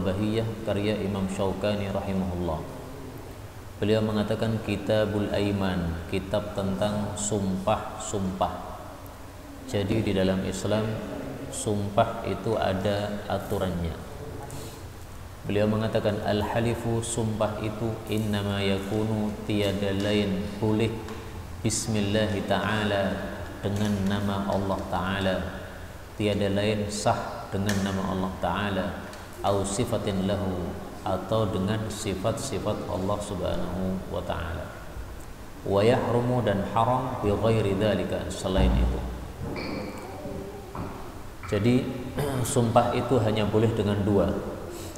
Bahiyah karya Imam Syaukani rahimahullah. Beliau mengatakan Kitabul Aiman, kitab tentang sumpah-sumpah. Jadi di dalam Islam sumpah itu ada aturannya. Beliau mengatakan al-halifu, sumpah itu innama yakunu, tiada lain boleh bismillah ta'ala, dengan nama Allah Ta'ala, tiada lain sah dengan nama Allah Ta'ala, au sifatin lahu, atau dengan sifat-sifat Allah Subhanahu wa Ta'ala. Wa yahrumu, dan haram bi ghairi dzalika, selain itu. Jadi sumpah itu hanya boleh dengan dua.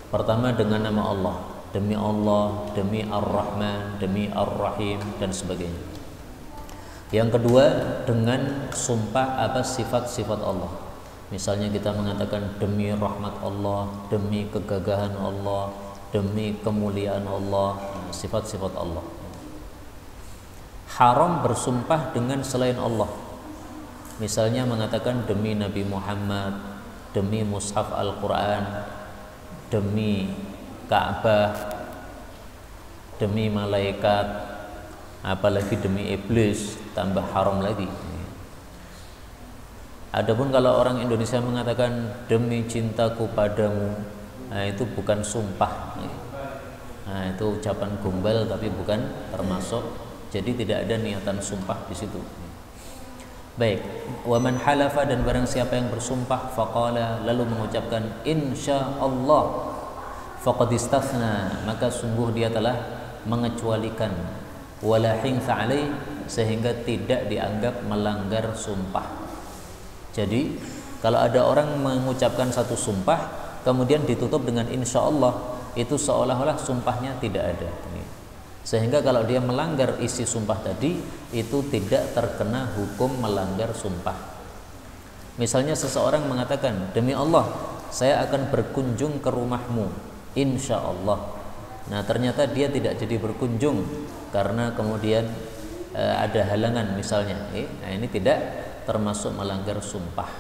Pertama dengan nama Allah, demi Allah, demi Ar-Rahman, demi Ar-Rahim, dan sebagainya. Yang kedua dengan sumpah atas sifat-sifat Allah. Misalnya kita mengatakan demi rahmat Allah, demi kegagahan Allah, demi kemuliaan Allah, sifat-sifat Allah. Haram bersumpah dengan selain Allah. Misalnya mengatakan demi Nabi Muhammad, demi mushaf Al-Quran, demi Ka'bah, demi malaikat, apalagi demi iblis, tambah haram lagi. Adapun kalau orang Indonesia mengatakan demi cintaku padamu, nah itu bukan sumpah. Nah itu ucapan gombal tapi bukan termasuk. Jadi tidak ada niatan sumpah di situ. Baik, wa man halafa, dan barang siapa yang bersumpah faqala, lalu mengucapkan insyaallah, faqad istathna, maka sungguh dia telah mengecualikan, wala hingsa alaih, sehingga tidak dianggap melanggar sumpah. Jadi kalau ada orang mengucapkan satu sumpah kemudian ditutup dengan insyaallah, itu seolah-olah sumpahnya tidak ada. Sehingga kalau dia melanggar isi sumpah tadi, itu tidak terkena hukum melanggar sumpah. Misalnya seseorang mengatakan, demi Allah saya akan berkunjung ke rumahmu, insya Allah. Nah ternyata dia tidak jadi berkunjung karena kemudian ada halangan misalnya. Nah ini tidak termasuk melanggar sumpah.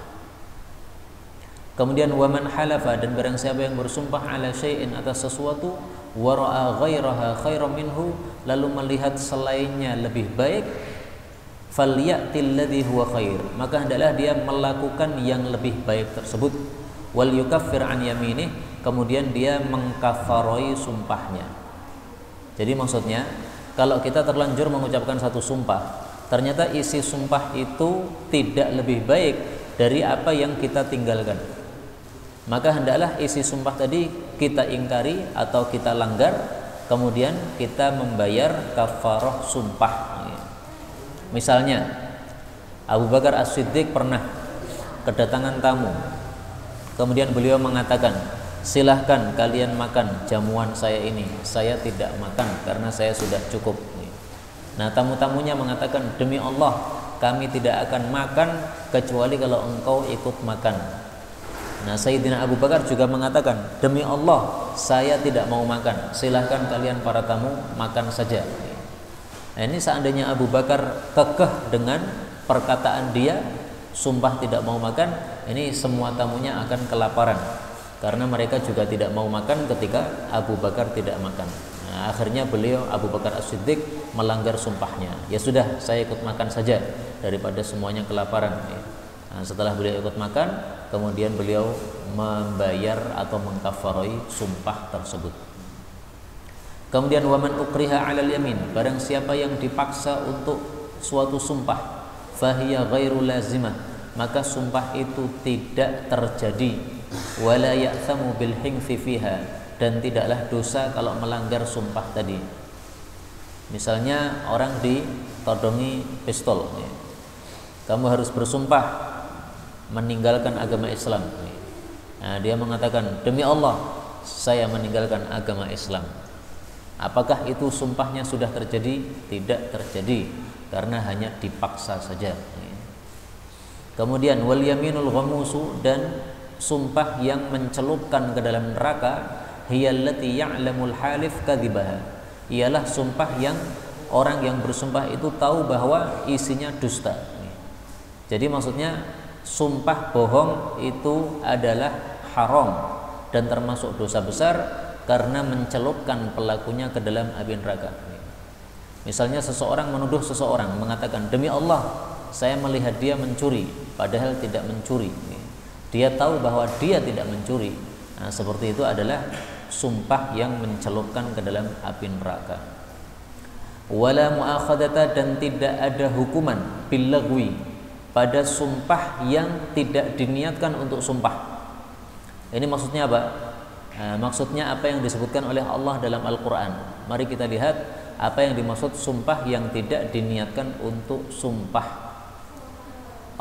Kemudian waman halafa, dan barang siapa yang bersumpah ala syai'in, atas sesuatu, wa ra'a ghairaha khairan minhu, lalu melihat selainnya lebih baik, falyatil ladzi huwa khair, maka hendaklah dia melakukan yang lebih baik tersebut, wal yukaffir an yaminih, kemudian dia mengkafaroi sumpahnya. Jadi maksudnya kalau kita terlanjur mengucapkan satu sumpah, ternyata isi sumpah itu tidak lebih baik dari apa yang kita tinggalkan, maka hendaklah isi sumpah tadi kita ingkari atau kita langgar, kemudian kita membayar kafarah sumpah. Misalnya Abu Bakar As-Siddiq pernah kedatangan tamu, kemudian beliau mengatakan, silahkan kalian makan jamuan saya ini, saya tidak makan karena saya sudah cukup. Nah tamu-tamunya mengatakan, demi Allah kami tidak akan makan kecuali kalau engkau ikut makan. Nah Sayyidina Abu Bakar juga mengatakan, demi Allah saya tidak mau makan, silahkan kalian para tamu makan saja. Nah ini seandainya Abu Bakar kekeh dengan perkataan dia, sumpah tidak mau makan, ini semua tamunya akan kelaparan, karena mereka juga tidak mau makan ketika Abu Bakar tidak makan. Nah, akhirnya beliau Abu Bakar As-Siddiq melanggar sumpahnya. Ya sudah, saya ikut makan saja daripada semuanya kelaparan. Nah, setelah beliau ikut makan, kemudian beliau membayar atau mengkafaroi sumpah tersebut. Kemudian waman ukriha 'alal yamin, barang siapa yang dipaksa untuk suatu sumpah, fahiya ghairu lazimah, maka sumpah itu tidak terjadi, wala ya'thamu bil hingfi fiha, dan tidaklah dosa kalau melanggar sumpah tadi. Misalnya orang ditodongi pistol, kamu harus bersumpah meninggalkan agama Islam. Nah, dia mengatakan, demi Allah saya meninggalkan agama Islam. Apakah itu sumpahnya sudah terjadi? Tidak terjadi, karena hanya dipaksa saja. Kemudian wal yaminul ghamusu, dan sumpah yang mencelupkan ke dalam neraka, hiyallati ya'lamul halif kadzibaha, ialah sumpah yang orang yang bersumpah itu tahu bahwa isinya dusta. Jadi maksudnya sumpah bohong itu adalah haram dan termasuk dosa besar karena mencelupkan pelakunya ke dalam api neraka. Misalnya seseorang menuduh seseorang, mengatakan, demi Allah saya melihat dia mencuri, padahal tidak mencuri. Dia tahu bahwa dia tidak mencuri. Nah, seperti itu adalah sumpah yang mencelupkan ke dalam api neraka. Wala muakhadata, dan tidak ada hukuman bil lagwi, pada sumpah yang tidak diniatkan untuk sumpah. Ini maksudnya apa? Maksudnya apa yang disebutkan oleh Allah dalam Al-Quran. Mari kita lihat apa yang dimaksud sumpah yang tidak diniatkan untuk sumpah.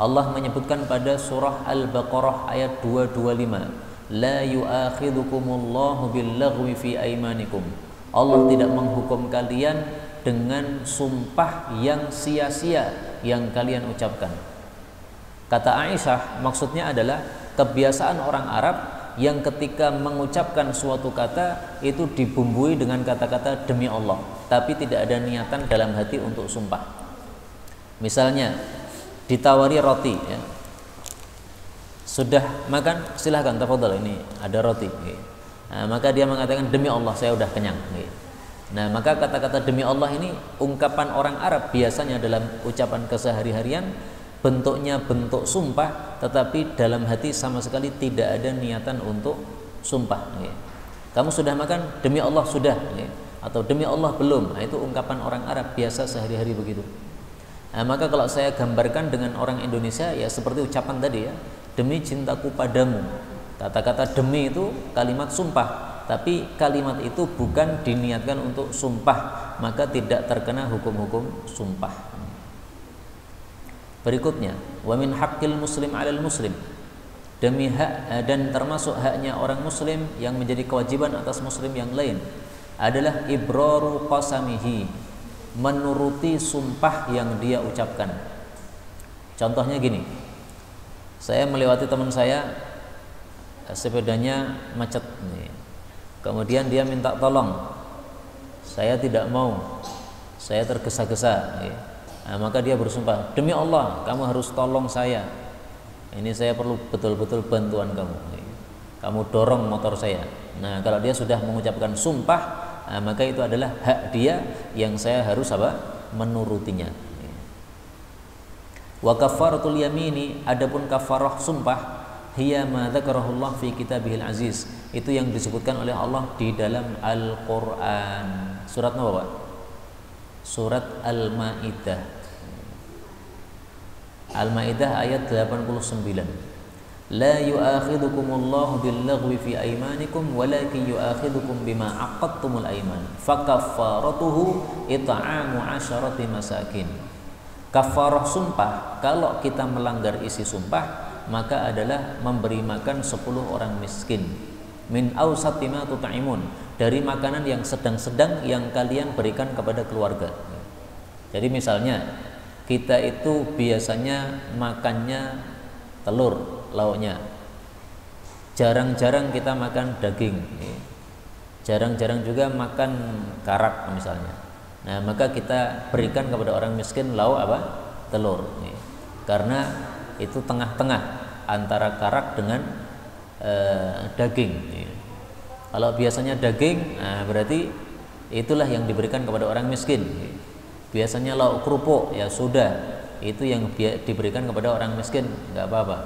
Allah menyebutkan pada surah Al-Baqarah ayat 225, la yu'akhidhukumullahu billaghwi fi aimanikum. Allah tidak menghukum kalian dengan sumpah yang sia-sia yang kalian ucapkan. Kata Aisyah, maksudnya adalah kebiasaan orang Arab yang ketika mengucapkan suatu kata itu dibumbui dengan kata-kata demi Allah, tapi tidak ada niatan dalam hati untuk sumpah. Misalnya ditawari roti, ya. Sudah makan, silahkan tafadhol, ini ada roti. Nah, maka dia mengatakan demi Allah saya udah kenyang. Nah, maka kata-kata demi Allah ini ungkapan orang Arab biasanya dalam ucapan kesehari-harian, bentuknya bentuk sumpah, tetapi dalam hati sama sekali tidak ada niatan untuk sumpah. Kamu sudah makan? Demi Allah sudah. Atau demi Allah belum. Nah, itu ungkapan orang Arab biasa sehari-hari begitu. Nah, maka kalau saya gambarkan dengan orang Indonesia, ya seperti ucapan tadi, ya, demi cintaku padamu. Kata-kata demi itu kalimat sumpah, tapi kalimat itu bukan diniatkan untuk sumpah, maka tidak terkena hukum-hukum sumpah. Berikutnya, wa min haqqil muslim 'alal muslim, demi hak dan termasuk haknya orang muslim yang menjadi kewajiban atas muslim yang lain adalah ibraru qasamihi, menuruti sumpah yang dia ucapkan. Contohnya gini, saya melewati teman saya, sepedanya macet, kemudian dia minta tolong, saya tidak mau, saya tergesa-gesa. Nah, maka dia bersumpah, demi Allah kamu harus tolong saya, ini saya perlu betul-betul bantuan kamu, kamu dorong motor saya. Nah, kalau dia sudah mengucapkan sumpah, nah, maka itu adalah hak dia yang saya harus apa? Menurutinya. Wa kafaratul yamini, adapun kafarah sumpah, hiya ma dzakarahullah fi kitabihil aziz, itu yang disebutkan oleh Allah di dalam Al-Qur'an. Surat apa, Pak? Surat Al-Maidah. Al-Maidah ayat 89. La yu'akhidhukumullahu billaghwi fi aymanikum walakin yu'akhidhukum bima 'aqadtumul ayman. Fakaffaratuhu it'amu 'asharati masakin. Kafarah sumpah, kalau kita melanggar isi sumpah, maka adalah memberi makan 10 orang miskin. Min awsati ma tut'imun, dari makanan yang sedang-sedang yang kalian berikan kepada keluarga. Jadi misalnya kita itu biasanya makannya telur lauknya, jarang-jarang kita makan daging, jarang-jarang juga makan karak misalnya. Nah, maka kita berikan kepada orang miskin lauk apa? Telur. Karena itu tengah-tengah antara karak dengan daging. Kalau biasanya daging, nah berarti itulah yang diberikan kepada orang miskin. Biasanya lauk kerupuk, ya sudah, itu yang diberikan kepada orang miskin, nggak apa-apa.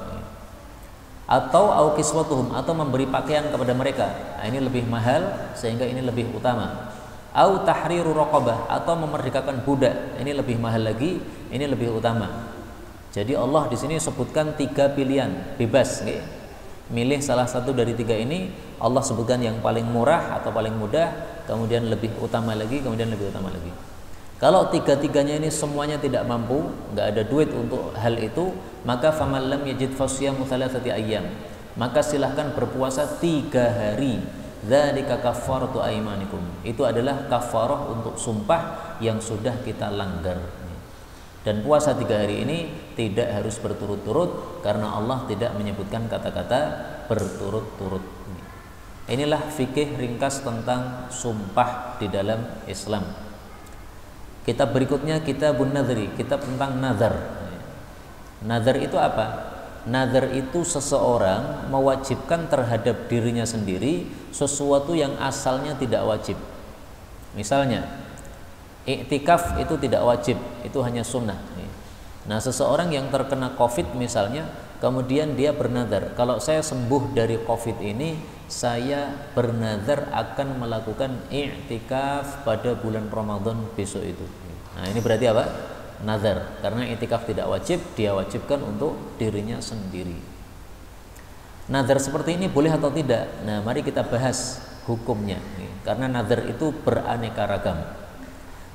Atau au kiswatuhum, atau memberi pakaian kepada mereka, nah, ini lebih mahal sehingga ini lebih utama. Au tahriru raqabah, atau memerdekakan budak, ini lebih mahal lagi, ini lebih utama. Jadi Allah di sini sebutkan 3 pilihan, bebas, okay? Milih salah satu dari 3 ini. Allah sebutkan yang paling murah atau paling mudah, kemudian lebih utama lagi, kemudian lebih utama lagi. Kalau 3-tiganya ini semuanya tidak mampu, nggak ada duit untuk hal itu, maka faman lam yajid fasyamu thalathati ayyam, maka silahkan berpuasa 3 hari. Dzalika kafaratu aymanikum, itu adalah kafarah untuk sumpah yang sudah kita langgar. Dan puasa 3 hari ini tidak harus berturut-turut, karena Allah tidak menyebutkan kata-kata berturut-turut. Inilah fikih ringkas tentang sumpah di dalam Islam. Kitab berikutnya Kitabun Nadhri, kitab tentang nazar. Nazar itu apa? Nazar itu seseorang mewajibkan terhadap dirinya sendiri sesuatu yang asalnya tidak wajib. Misalnya, iktikaf itu tidak wajib, itu hanya sunnah. Nah, seseorang yang terkena COVID misalnya, kemudian dia bernazar, kalau saya sembuh dari COVID ini, saya bernazar akan melakukan iktikaf pada bulan Ramadan besok itu. Nah, ini berarti apa? Nazar. Karena iktikaf tidak wajib, dia wajibkan untuk dirinya sendiri. Nazar seperti ini boleh atau tidak? Nah, mari kita bahas hukumnya. Karena nazar itu beraneka ragam.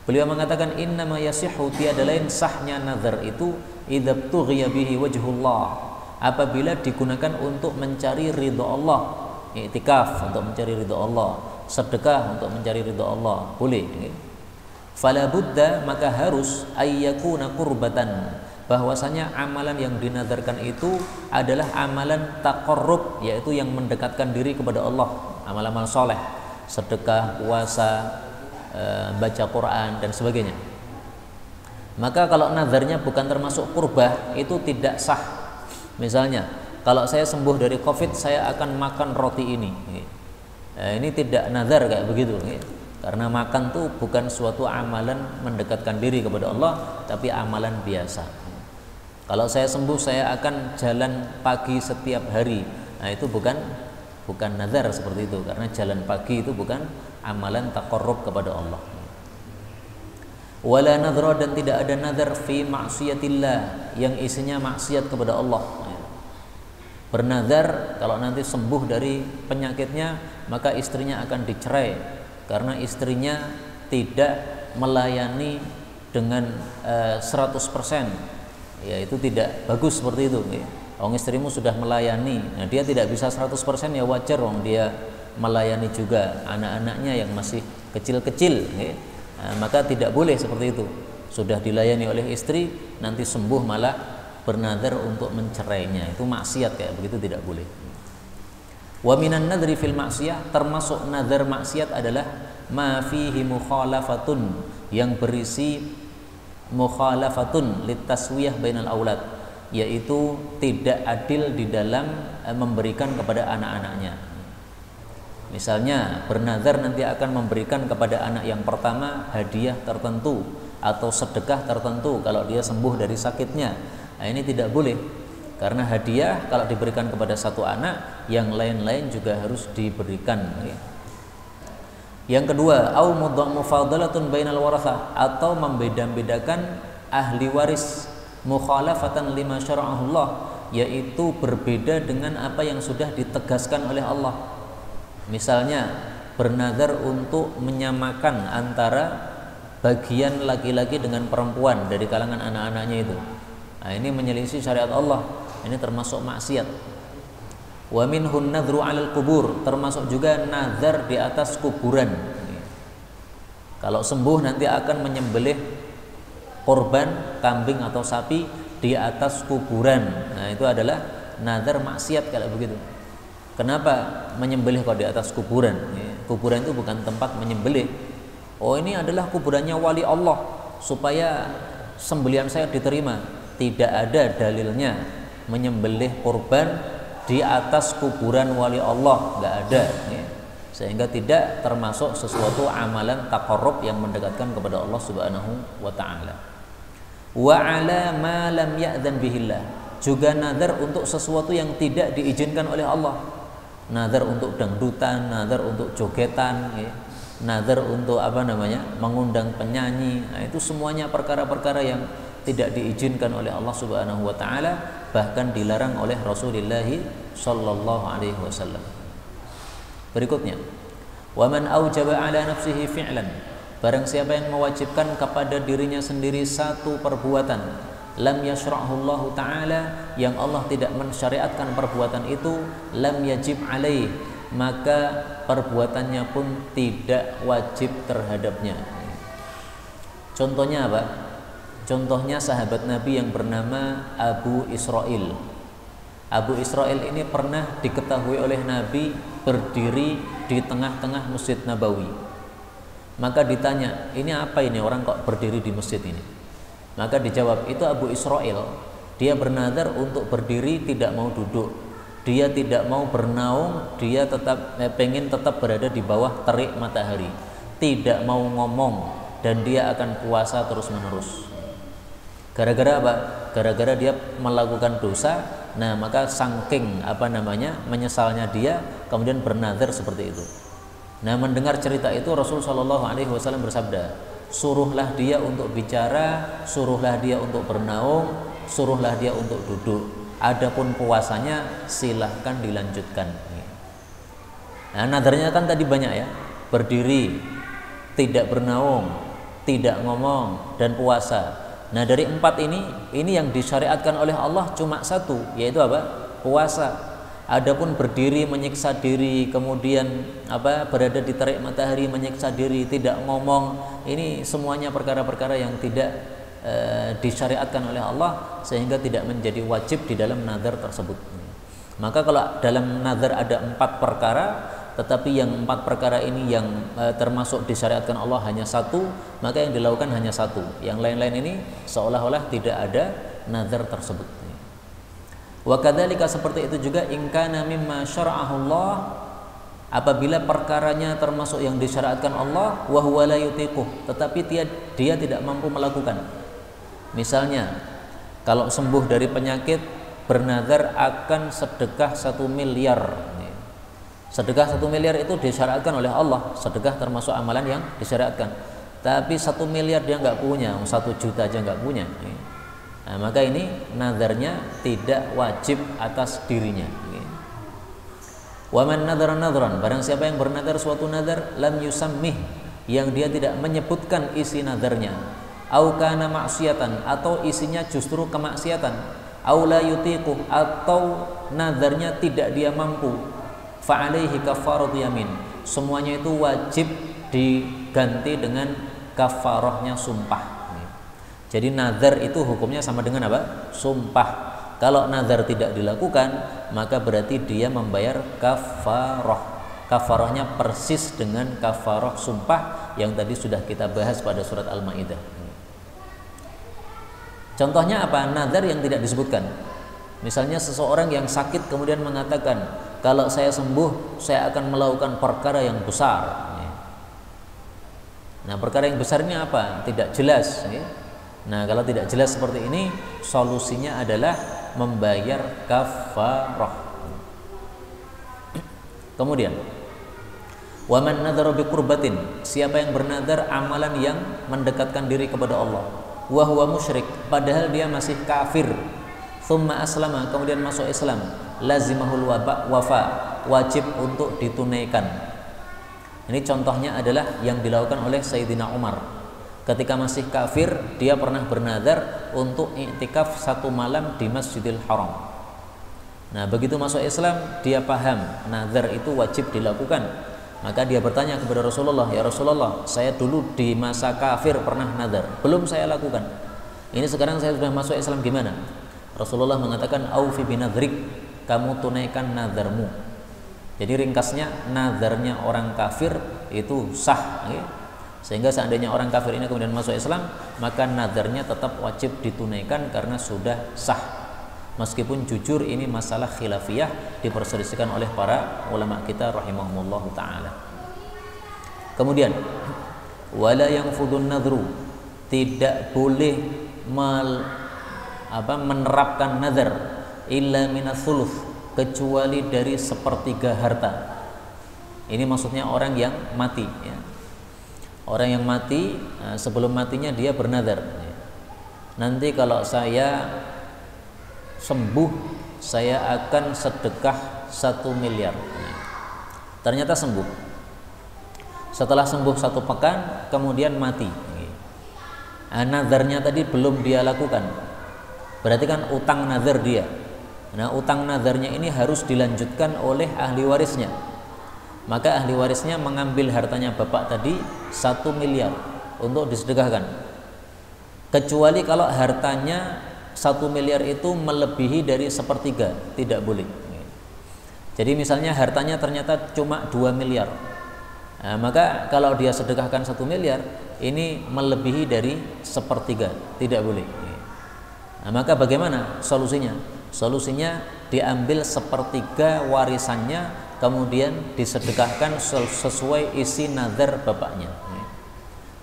Beliau mengatakan innama yasihhu, tiada lain sahnya nazar itu idza tughiya bihi wajhullah, apabila digunakan untuk mencari ridha Allah. Iktikaf untuk mencari ridha Allah, sedekah untuk mencari ridha Allah, boleh. Fala budda, maka harus ayyakuna qurbatan, bahwasanya amalan yang dinazarkan itu adalah amalan taqarrub, yaitu yang mendekatkan diri kepada Allah, amal-amal soleh, sedekah, puasa, baca Quran dan sebagainya. Maka kalau nazarnya bukan termasuk qurbah, itu tidak sah. Misalnya, kalau saya sembuh dari COVID, saya akan makan roti ini. Ini tidak nazar kayak begitu. Karena makan tuh bukan suatu amalan mendekatkan diri kepada Allah, tapi amalan biasa. Kalau saya sembuh, saya akan jalan pagi setiap hari. Nah, itu bukan nazar seperti itu, karena jalan pagi itu bukan amalan taqarrub kepada Allah. Wala nadhra, dan tidak ada nazar fi ma'siyatillah, yang isinya maksiat kepada Allah. Bernazar kalau nanti sembuh dari penyakitnya, maka istrinya akan dicerai karena istrinya tidak melayani dengan 100%. Ya, itu tidak bagus seperti itu. Orang istrimu sudah melayani, nah dia tidak bisa 100%, ya wajar orang dia melayani juga anak-anaknya yang masih kecil-kecil. Nah, maka tidak boleh seperti itu. Sudah dilayani oleh istri, nanti sembuh malah bernazar untuk mencerainya, itu maksiat, kayak begitu tidak boleh. Wa minan nadri fil maksiyah, termasuk nazar maksiat adalah ma fihi mukhalafatun, yang berisi mukhalafatun litaswiyah bainal aulad, yaitu tidak adil di dalam memberikan kepada anak-anaknya. Misalnya bernazar nanti akan memberikan kepada anak yang pertama hadiah tertentu atau sedekah tertentu kalau dia sembuh dari sakitnya. Nah, ini tidak boleh, karena hadiah kalau diberikan kepada satu anak, yang lain-lain juga harus diberikan. Yang kedua, au mufadalatun bainal warathah, atau membeda-bedakan ahli waris, mukhalafatan lima syara'ahullah, yaitu berbeda dengan apa yang sudah ditegaskan oleh Allah. Misalnya bernazar untuk menyamakan antara bagian laki-laki dengan perempuan dari kalangan anak-anaknya itu. Nah, ini menyelisih syariat Allah, ini termasuk maksiat. Wa minhun nadhru 'alal kubur, termasuk juga nazar di atas kuburan. Kalau sembuh nanti akan menyembelih korban kambing atau sapi di atas kuburan. Nah, itu adalah nazar maksiat kalau begitu. Kenapa menyembelih kalau di atas kuburan? Kuburan itu bukan tempat menyembelih. Oh, ini adalah kuburannya wali Allah supaya sembelihan saya diterima. Tidak ada dalilnya menyembelih kurban di atas kuburan wali Allah, nggak ada. Sehingga tidak termasuk sesuatu amalan taqarrub yang mendekatkan kepada Allah Subhanahu wa taala. Wa ala ma lam ya'dzan bihillah, juga nazar untuk sesuatu yang tidak diizinkan oleh Allah. Nazar untuk dangdutan, nazar untuk jogetan, nazar untuk mengundang penyanyi. Nah, itu semuanya perkara-perkara yang tidak diizinkan oleh Allah Subhanahu wa taala, bahkan dilarang oleh Rasulullah sallallahu alaihi wasallam. Berikutnya, wa man aujaba ala nafsihi fi'lan, barang siapa yang mewajibkan kepada dirinya sendiri satu perbuatan, lam yashra'hu Allah taala, yang Allah tidak mensyariatkan perbuatan itu, lam yajib alaih, maka perbuatannya pun tidak wajib terhadapnya. Contohnya apa? Contohnya sahabat Nabi yang bernama Abu Israil. Abu Israil ini pernah diketahui oleh Nabi berdiri di tengah-tengah Masjid Nabawi. Maka ditanya, ini apa ini orang kok berdiri di masjid ini? Maka dijawab, itu Abu Israil, Dia bernazar untuk berdiri, tidak mau duduk. Dia tidak mau bernaung, dia pengen tetap berada di bawah terik matahari. Tidak mau ngomong, dan dia akan puasa terus-menerus. Gara-gara apa? Gara-gara dia melakukan dosa. Nah, maka saking menyesalnya dia, kemudian bernazar seperti itu. Nah, mendengar cerita itu Rasul Shallallahu Alaihi Wasallam bersabda, suruhlah dia untuk bicara, suruhlah dia untuk bernaung, suruhlah dia untuk duduk. Adapun puasanya silahkan dilanjutkan. Nah, nadarnya kan tadi banyak ya, berdiri, tidak bernaung, tidak ngomong, dan puasa. Nah, dari 4 ini yang disyariatkan oleh Allah cuma 1, yaitu apa? Puasa. Adapun berdiri menyiksa diri, kemudian berada di terik matahari menyiksa diri, tidak ngomong, ini semuanya perkara-perkara yang tidak disyariatkan oleh Allah, sehingga tidak menjadi wajib di dalam nazar tersebut. Maka kalau dalam nazar ada 4 perkara, tetapi yang 4 perkara ini yang termasuk disyariatkan Allah hanya 1, maka yang dilakukan hanya 1. Yang lain-lain ini seolah-olah tidak ada nazar tersebut. Wa kadzalika, seperti itu juga in kana mimma syara'ahu Allah, apabila perkaranya termasuk yang disyariatkan Allah, wa huwa la yutiquh, tetapi dia tidak mampu melakukan. Misalnya, kalau sembuh dari penyakit, bernazar akan sedekah 1 miliar. Sedekah 1 miliar itu disyariatkan oleh Allah. Sedekah termasuk amalan yang disyariatkan. Tapi 1 miliar dia nggak punya, 1 juta aja nggak punya. Nah, maka ini nazarnya tidak wajib atas dirinya. Wa man nadhara nadhran, barang siapa yang bernazar suatu nazar, lam yusammih, yang dia tidak menyebutkan isi nazarnya, au kana maksiatan, atau isinya justru kemaksiatan, au la yutiqu, atau nazarnya tidak dia mampu, fa alaihi kafaratu yamin, semuanya itu wajib diganti dengan kafarahnya sumpah. Jadi nazar itu hukumnya sama dengan apa? Sumpah. Kalau nazar tidak dilakukan, maka berarti dia membayar kafarah. Kafarahnya persis dengan kafarah sumpah yang tadi sudah kita bahas pada surat Al-Maidah. Contohnya apa? Nazar yang tidak disebutkan. Misalnya seseorang yang sakit kemudian mengatakan, kalau saya sembuh, saya akan melakukan perkara yang besar. Nah, perkara yang besar ini apa? Tidak jelas. Nah, kalau tidak jelas seperti ini, solusinya adalah membayar kafarah. Kemudian, wa man nadzara bi qurbatin, siapa yang bernazar amalan yang mendekatkan diri kepada Allah, wa huwa musyrik, padahal dia masih kafir, thumma aslama, kemudian masuk Islam, lazimahul wafa, wajib untuk ditunaikan. Ini contohnya adalah yang dilakukan oleh Sayyidina Umar. Ketika masih kafir, dia pernah bernazar untuk i'tikaf 1 malam di Masjidil Haram. Nah, begitu masuk Islam, dia paham nazar itu wajib dilakukan. Maka dia bertanya kepada Rasulullah, ya Rasulullah, saya dulu di masa kafir pernah nazar, belum saya lakukan. Ini sekarang saya sudah masuk Islam, gimana? Rasulullah mengatakan, aufi binadrik, kamu tunaikan nazarmu. Jadi ringkasnya, nazarnya orang kafir itu sah. Sehingga seandainya orang kafir ini kemudian masuk Islam, maka nazarnya tetap wajib ditunaikan karena sudah sah. Meskipun jujur ini masalah khilafiyah, diperselisihkan oleh para ulama kita rahimahumullah ta'ala. Kemudian, wala yanfudun nadhru, tidak boleh menerapkan nazar illa minas thuluth, kecuali dari 1/3 harta. Ini maksudnya orang yang mati, ya. Orang yang mati, sebelum matinya dia bernazar, nanti kalau saya sembuh, saya akan sedekah 1 miliar. Ternyata sembuh. Setelah sembuh 1 pekan, kemudian mati. Nazarnya tadi belum dia lakukan. Berarti kan utang nazar dia. Nah, utang nazarnya ini harus dilanjutkan oleh ahli warisnya. Maka ahli warisnya mengambil hartanya bapak tadi 1 miliar untuk disedekahkan. Kecuali kalau hartanya 1 miliar itu melebihi dari 1/3, tidak boleh. Jadi misalnya hartanya ternyata cuma 2 miliar. Nah, maka kalau dia sedekahkan 1 miliar, ini melebihi dari 1/3, tidak boleh. Nah, maka bagaimana solusinya? Solusinya diambil sepertiga warisannya, kemudian disedekahkan sesuai isi nazar bapaknya.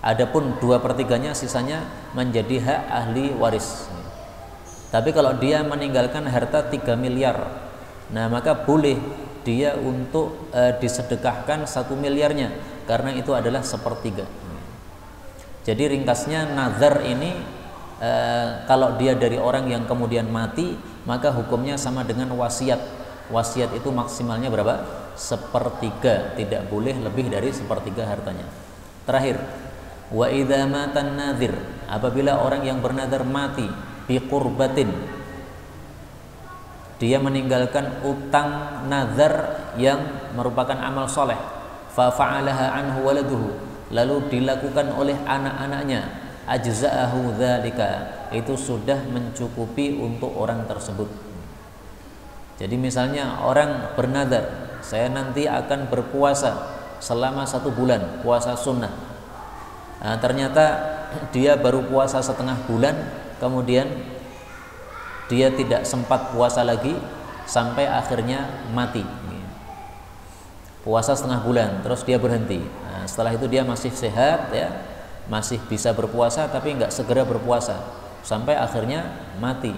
Adapun 2/3-nya sisanya menjadi hak ahli waris. Tapi kalau dia meninggalkan harta 3 miliar, nah maka boleh dia untuk disedekahkan 1 miliarnya, karena itu adalah sepertiga. Jadi ringkasnya nazar ini kalau dia dari orang yang kemudian mati, maka hukumnya sama dengan wasiat. Wasiat itu maksimalnya berapa? Sepertiga, tidak boleh lebih dari sepertiga hartanya. Terakhir, wa idza matan nadhir, apabila orang yang bernazar mati bi qurbatin, dia meninggalkan utang nazar yang merupakan amal soleh, fa fa'alaha anhu waladuhu, lalu dilakukan oleh anak-anaknya, ajza'ahu dzalika, itu sudah mencukupi untuk orang tersebut. Jadi misalnya orang bernazar, saya nanti akan berpuasa selama 1 bulan, puasa sunnah. Nah, ternyata dia baru puasa setengah bulan, kemudian dia tidak sempat puasa lagi sampai akhirnya mati. Puasa setengah bulan, terus dia berhenti. Nah, setelah itu dia masih sehat, ya, masih bisa berpuasa, tapi nggak segera berpuasa sampai akhirnya mati.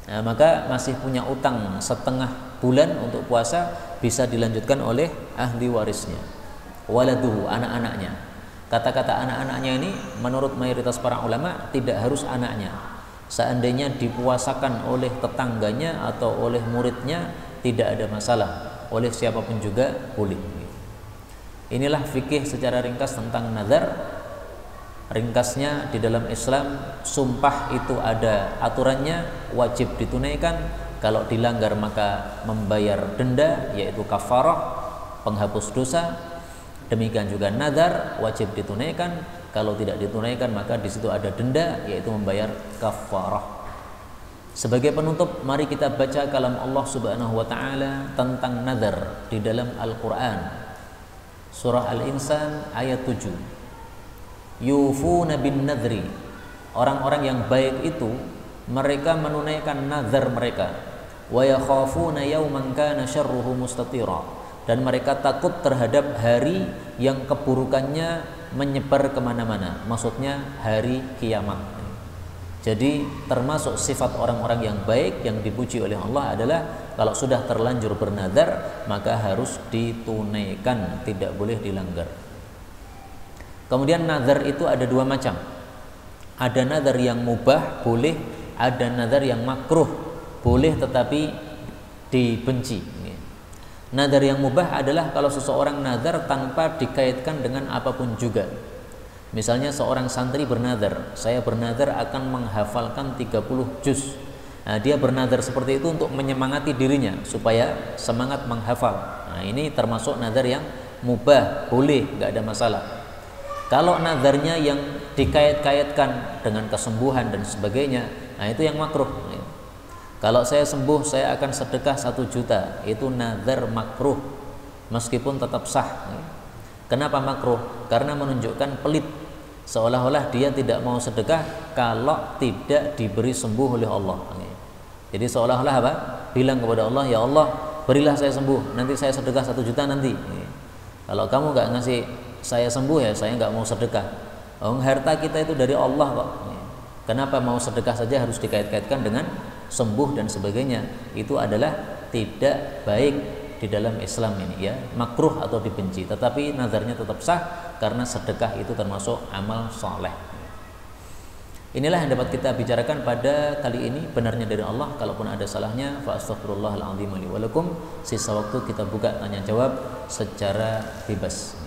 Nah, maka masih punya utang setengah bulan untuk puasa, bisa dilanjutkan oleh ahli warisnya, waladuhu, anak-anaknya. Kata-kata anak-anaknya ini menurut mayoritas para ulama tidak harus anaknya. Seandainya dipuasakan oleh tetangganya atau oleh muridnya tidak ada masalah, oleh siapapun juga boleh. Inilah fikih secara ringkas tentang nazar. Ringkasnya, di dalam Islam sumpah itu ada aturannya, wajib ditunaikan. Kalau dilanggar maka membayar denda, yaitu kafarah, penghapus dosa. Demikian juga nazar wajib ditunaikan. Kalau tidak ditunaikan maka di situ ada denda, yaitu membayar kafarah. Sebagai penutup, mari kita baca kalam Allah Subhanahu wa taala tentang nazar di dalam Al-Qur'an. Surah Al-Insan ayat 7. Yufuna bin nadri, orang-orang yang baik itu mereka menunaikan nazar mereka. Wa yakhafuna yawman kana syarruhu mustatira, dan mereka takut terhadap hari yang keburukannya menyebar kemana-mana, maksudnya hari kiamat. Jadi termasuk sifat orang-orang yang baik yang dipuji oleh Allah adalah kalau sudah terlanjur bernazar maka harus ditunaikan, tidak boleh dilanggar. Kemudian nazar itu ada 2 macam. Ada nazar yang mubah, boleh. Ada nazar yang makruh, boleh tetapi dibenci. Nazar yang mubah adalah kalau seseorang nazar tanpa dikaitkan dengan apapun juga. Misalnya seorang santri bernazar, saya bernazar akan menghafalkan 30 juz. Nah, dia bernazar seperti itu untuk menyemangati dirinya supaya semangat menghafal. Nah, ini termasuk nazar yang mubah, boleh, nggak ada masalah. Kalau nazarnya yang dikait-kaitkan dengan kesembuhan dan sebagainya, nah itu yang makruh. Kalau saya sembuh saya akan sedekah 1 juta, itu nazar makruh meskipun tetap sah. Kenapa makruh? Karena menunjukkan pelit, seolah-olah dia tidak mau sedekah kalau tidak diberi sembuh oleh Allah. Jadi seolah-olah apa? Bilang kepada Allah, ya Allah berilah saya sembuh, nanti saya sedekah 1 juta nanti. Kalau kamu nggak ngasih saya sembuh, ya saya nggak mau sedekah. Harta kita itu dari Allah kok. Kenapa mau sedekah saja harus dikait-kaitkan dengan sembuh dan sebagainya? Itu adalah tidak baik di dalam Islam ini, ya, makruh atau dibenci. Tetapi nazarnya tetap sah karena sedekah itu termasuk amal soleh. Inilah yang dapat kita bicarakan pada kali ini. Benarnya dari Allah, kalaupun ada salahnya fa astaghfirullahal azim li wa lakum. Sisa waktu kita buka tanya jawab secara bebas.